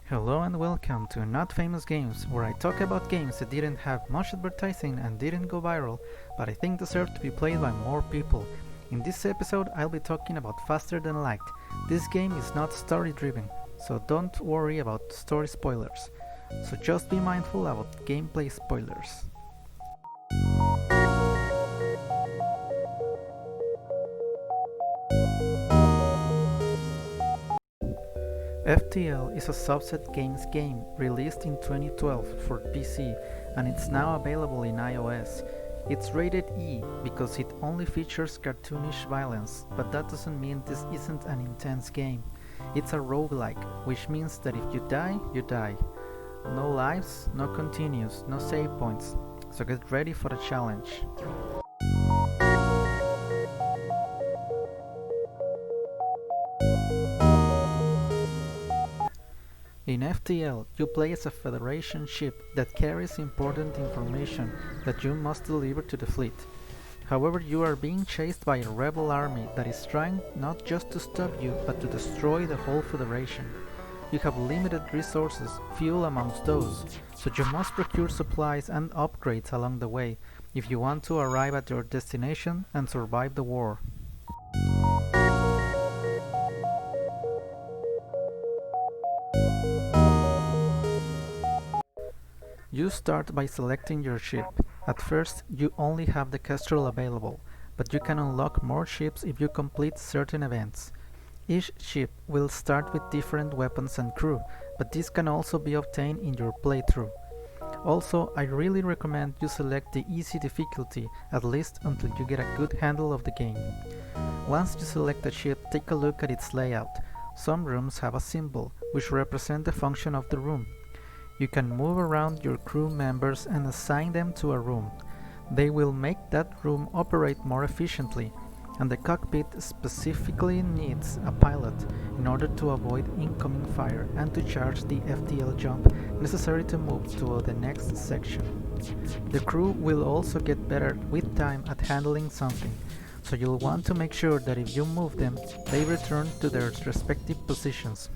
Hello and welcome to Not Famous Games, where I talk about games that didn't have much advertising and didn't go viral, but I think deserve to be played by more people. In this episode, I'll be talking about Faster Than Light. This game is not story driven, so don't worry about story spoilers. So just be mindful about gameplay spoilers. FTL is a Subset Games game released in 2012 for PC and it's now available in iOS. It's rated E because it only features cartoonish violence, but that doesn't mean this isn't an intense game. It's a roguelike, which means that if you die, you die. No lives, no continues, no save points, so get ready for the challenge. In FTL, you play as a Federation ship that carries important information that you must deliver to the fleet. However, you are being chased by a rebel army that is trying not just to stop you, but to destroy the whole Federation. You have limited resources, fuel amongst those, so you must procure supplies and upgrades along the way if you want to arrive at your destination and survive the war. You start by selecting your ship. At first, you only have the Kestrel available, but you can unlock more ships if you complete certain events. Each ship will start with different weapons and crew, but this can also be obtained in your playthrough. Also, I really recommend you select the easy difficulty, at least until you get a good handle of the game. Once you select a ship, take a look at its layout. Some rooms have a symbol, which represents the function of the room. You can move around your crew members and assign them to a room. They will make that room operate more efficiently, and the cockpit specifically needs a pilot in order to avoid incoming fire and to charge the FTL jump necessary to move to the next section. The crew will also get better with time at handling something, so you'll want to make sure that if you move them, they return to their respective positions.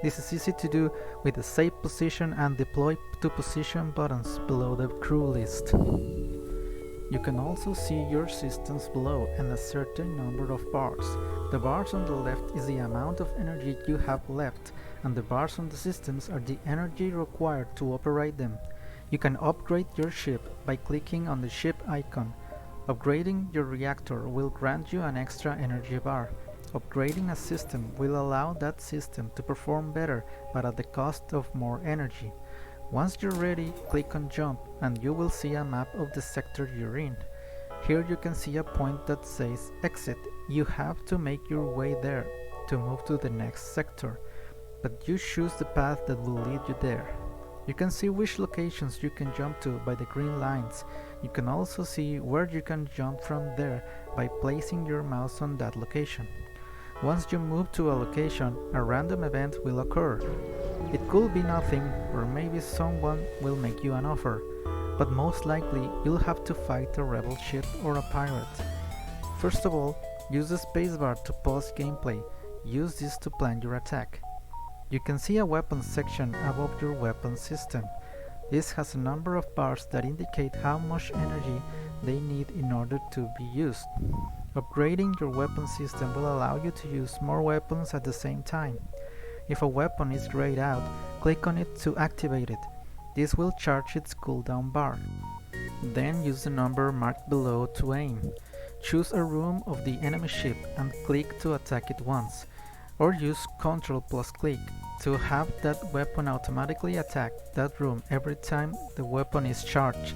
This is easy to do with the Save Position and Deploy to Position buttons below the crew list. You can also see your systems below and a certain number of bars. The bars on the left is the amount of energy you have left, and the bars on the systems are the energy required to operate them. You can upgrade your ship by clicking on the ship icon. Upgrading your reactor will grant you an extra energy bar. Upgrading a system will allow that system to perform better, but at the cost of more energy. Once you're ready, click on Jump and you will see a map of the sector you're in. Here you can see a point that says Exit. You have to make your way there to move to the next sector, but you choose the path that will lead you there. You can see which locations you can jump to by the green lines. You can also see where you can jump from there by placing your mouse on that location. Once you move to a location, a random event will occur. It could be nothing, or maybe someone will make you an offer, but most likely you'll have to fight a rebel ship or a pirate. First of all, use the spacebar to pause gameplay. Use this to plan your attack. You can see a weapons section above your weapon system. This has a number of bars that indicate how much energy they need in order to be used. Upgrading your weapon system will allow you to use more weapons at the same time. If a weapon is grayed out, click on it to activate it. This will charge its cooldown bar. Then use the number marked below to aim. Choose a room of the enemy ship and click to attack it once, or use Ctrl plus click to have that weapon automatically attack that room every time the weapon is charged.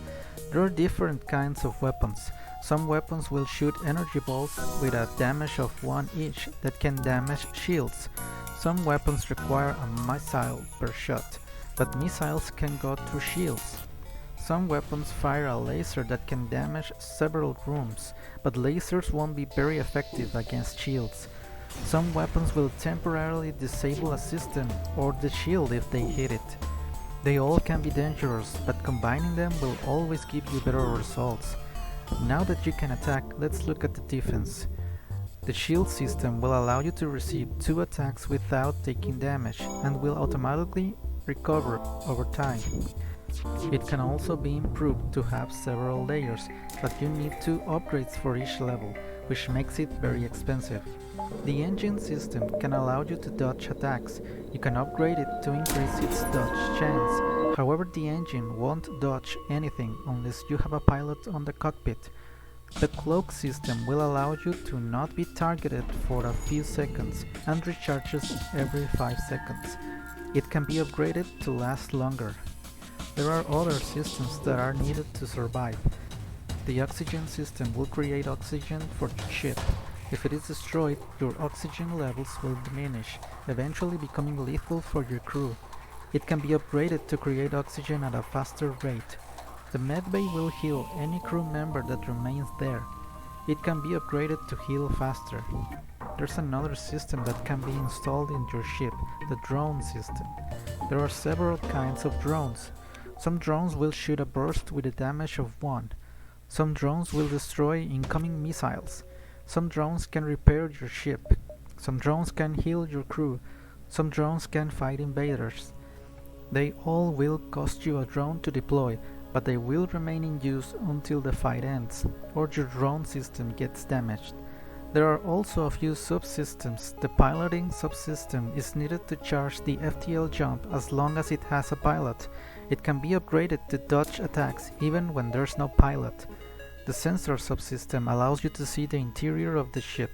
There are different kinds of weapons. Some weapons will shoot energy balls with a damage of 1 each that can damage shields. Some weapons require a missile per shot, but missiles can go through shields. Some weapons fire a laser that can damage several rooms, but lasers won't be very effective against shields. Some weapons will temporarily disable a system or the shield if they hit it. They all can be dangerous, but combining them will always give you better results. Now that you can attack, let's look at the defense. The shield system will allow you to receive 2 attacks without taking damage and will automatically recover over time. It can also be improved to have several layers, but you need 2 upgrades for each level, which makes it very expensive. The engine system can allow you to dodge attacks. You can upgrade it to increase its dodge chance. However, the engine won't dodge anything unless you have a pilot on the cockpit. The cloak system will allow you to not be targeted for a few seconds and recharges every 5 seconds. It can be upgraded to last longer. There are other systems that are needed to survive. The oxygen system will create oxygen for your ship. If it is destroyed, your oxygen levels will diminish, eventually becoming lethal for your crew. It can be upgraded to create oxygen at a faster rate. The medbay will heal any crew member that remains there. It can be upgraded to heal faster. There's another system that can be installed in your ship, the drone system. There are several kinds of drones. Some drones will shoot a burst with a damage of 1. Some drones will destroy incoming missiles. Some drones can repair your ship. Some drones can heal your crew. Some drones can fight invaders. They all will cost you a drone to deploy, but they will remain in use until the fight ends, or your drone system gets damaged. There are also a few subsystems. The piloting subsystem is needed to charge the FTL jump as long as it has a pilot. It can be upgraded to dodge attacks even when there's no pilot. The sensor subsystem allows you to see the interior of the ship.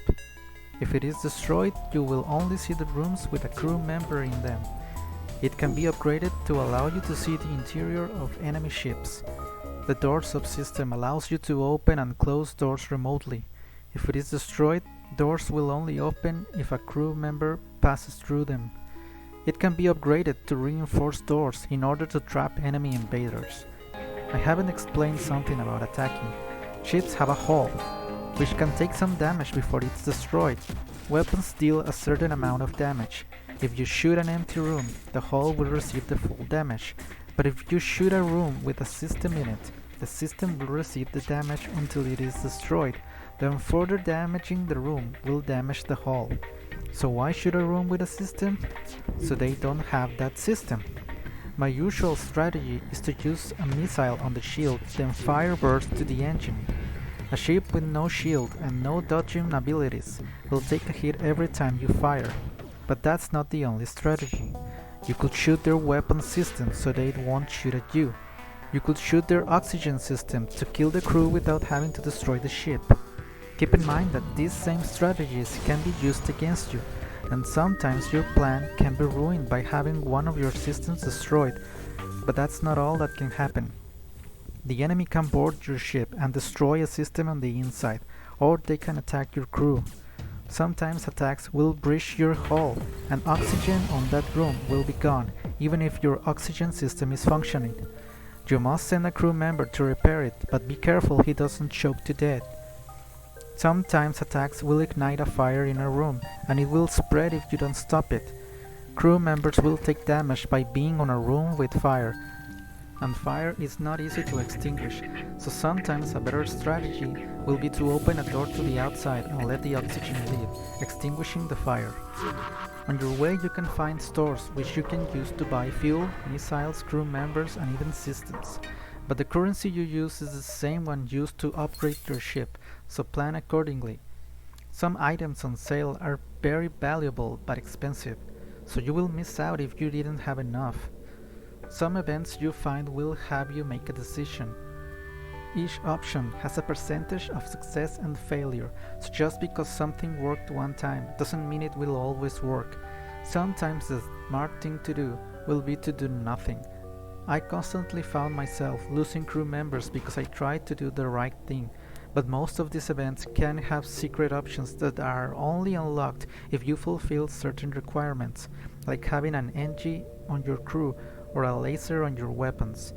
If it is destroyed, you will only see the rooms with a crew member in them. It can be upgraded to allow you to see the interior of enemy ships. The door subsystem allows you to open and close doors remotely. If it is destroyed, doors will only open if a crew member passes through them. It can be upgraded to reinforce doors in order to trap enemy invaders. I haven't explained something about attacking. Ships have a hull, which can take some damage before it's destroyed. Weapons deal a certain amount of damage. If you shoot an empty room, the hull will receive the full damage. But if you shoot a room with a system in it, the system will receive the damage until it is destroyed. Then further damaging the room will damage the hull. So why shoot a room with a system? So they don't have that system. My usual strategy is to use a missile on the shield, then fire burst to the engine. A ship with no shield and no dodging abilities will take a hit every time you fire. But that's not the only strategy. You could shoot their weapon system so they won't shoot at you. You could shoot their oxygen system to kill the crew without having to destroy the ship. Keep in mind that these same strategies can be used against you, and sometimes your plan can be ruined by having one of your systems destroyed, but that's not all that can happen. The enemy can board your ship and destroy a system on the inside, or they can attack your crew. Sometimes attacks will breach your hull, and oxygen on that room will be gone, even if your oxygen system is functioning. You must send a crew member to repair it, but be careful he doesn't choke to death. Sometimes attacks will ignite a fire in a room, and it will spread if you don't stop it. Crew members will take damage by being on a room with fire, and fire is not easy to extinguish, so sometimes a better strategy will be to open a door to the outside and let the oxygen leave, extinguishing the fire. On your way you can find stores which you can use to buy fuel, missiles, crew members and even systems. But the currency you use is the same one used to upgrade your ship, so plan accordingly. Some items on sale are very valuable but expensive, so you will miss out if you didn't have enough. Some events you find will have you make a decision. Each option has a percentage of success and failure, so just because something worked one time doesn't mean it will always work. Sometimes the smart thing to do will be to do nothing. I constantly found myself losing crew members because I tried to do the right thing, but most of these events can have secret options that are only unlocked if you fulfill certain requirements, like having an NG on your crew or a laser on your weapons.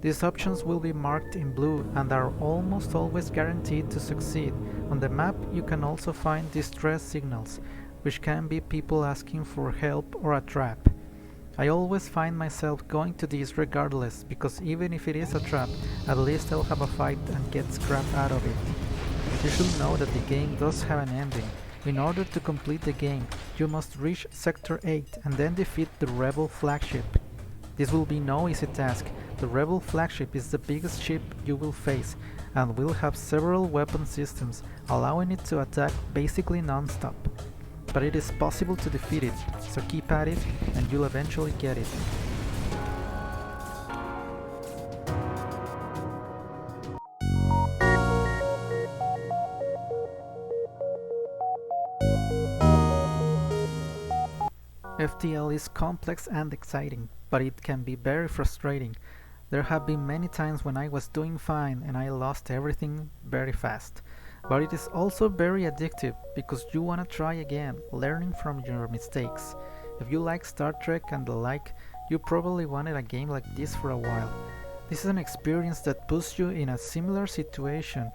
These options will be marked in blue and are almost always guaranteed to succeed. On the map you can also find distress signals, which can be people asking for help or a trap. I always find myself going to these regardless, because even if it is a trap, at least I'll have a fight and get scrap out of it. You should know that the game does have an ending. In order to complete the game, you must reach Sector 8 and then defeat the rebel flagship. This will be no easy task. The Rebel flagship is the biggest ship you will face and will have several weapon systems, allowing it to attack basically non-stop. But it is possible to defeat it, so keep at it and you'll eventually get it. FTL is complex and exciting, but it can be very frustrating. There have been many times when I was doing fine and I lost everything very fast. But it is also very addictive because you wanna try again, learning from your mistakes. If you like Star Trek and the like, you probably wanted a game like this for a while. This is an experience that puts you in a similar situation,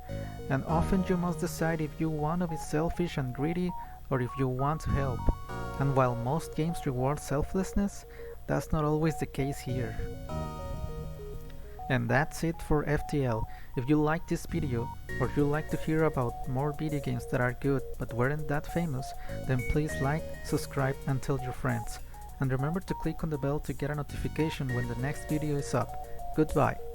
and often you must decide if you want to be selfish and greedy or if you want to help. And while most games reward selflessness, that's not always the case here. And that's it for FTL. If you like this video, or if you like to hear about more video games that are good but weren't that famous, then please like, subscribe and tell your friends. And remember to click on the bell to get a notification when the next video is up. Goodbye.